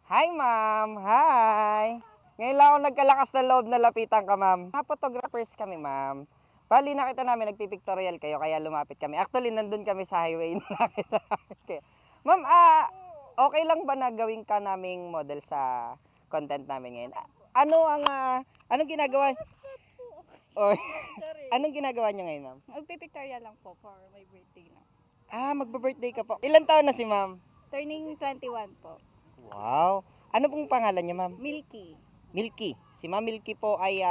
Hi, ma'am. Hi. Ngayon lang ako nagkalakas ng loob na lapitan ka, ma'am. Mga photographers kami, ma'am. Bali, nakita namin nagpipictorial kayo, kaya lumapit kami. Actually, nandun kami sa highway na nakita kayo. Ma'am, okay lang ba na gawin ka naming model sa content namin ngayon? Anong ginagawa? Oh, anong ginagawa niyo ngayon, ma'am? Magpipictorial lang po for my birthday na. Magbe-birthday ka po. Ilan taon na si ma'am? Turning 21 po. Wow. Ano pong pangalan niya, ma'am? Milky. Milky. Si Ma'am Milky po ay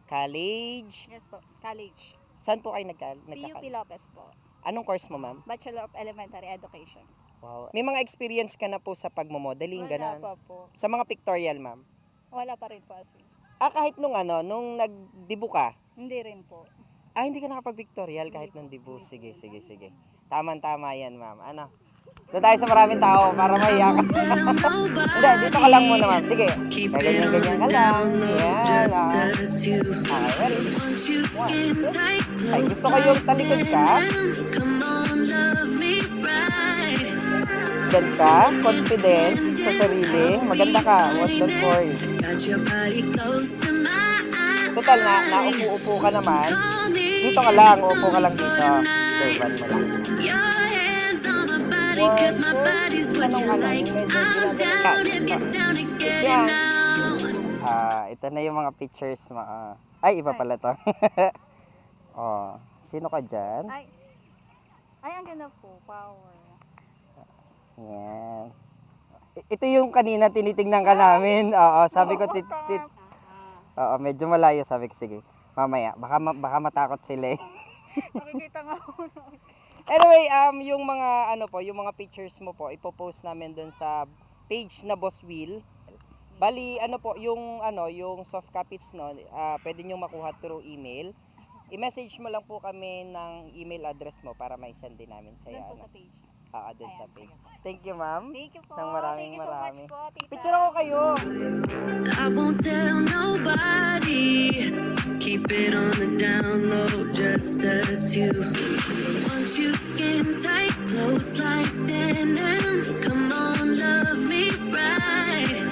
college. Yes po, college. Saan po kayo PUP Lopez po. Anong course mo, ma'am? Bachelor of Elementary Education. Wow. May mga experience ka na po sa pagmo-modeling, Wala ganun? pa po. Sa mga pictorial, ma'am? Wala pa rin po as in. Kahit nung nagdibu ka? Hindi rin po. Hindi ka nakapag-pictorial kahit nung dibu. Sige. Tama yan, ma'am. Doon tayo sa maraming tao para mahiya ka. Hindi, dito ka lang muna, ma'am. Sige. Ganyan ka lang. Yan. Okay, ready? Ay, gusto ko yung talikod ka. Confident ka, confident sa sarili. Maganda ka, don't worry. Total na, naupo-upo ka naman. Dito ka lang, upo ka lang dito. Servan mo lang. Ito na yung mga pictures mo. Iba pala to. Sino ka dyan? Ang ganda po, power. Yan. Ito yung kanina tinitingnan ka namin. Sabi ko medyo malayo, sabi ko sige. Mamaya, baka matakot sila eh. Nakikita nga po. Anyway, yung mga yung mga pictures mo po, ipo-post namin doon sa page na Boss Will. Bali, yung soft copies pwede niyo makuha through email. I-message mo lang po kami ng email address mo para mai-send din namin sa iyo. Doon po sa page. Doon sa page. Thank you, ma'am. Thank you po. Nang Thank you so much po, tita. Picture ako kayo. I won't tell nobody. Keep it on the down low, just us two. Once you skin tight, close like denim. Come on, love me right.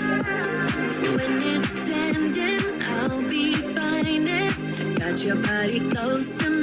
When it's ending, I'll be fine. Got your body close to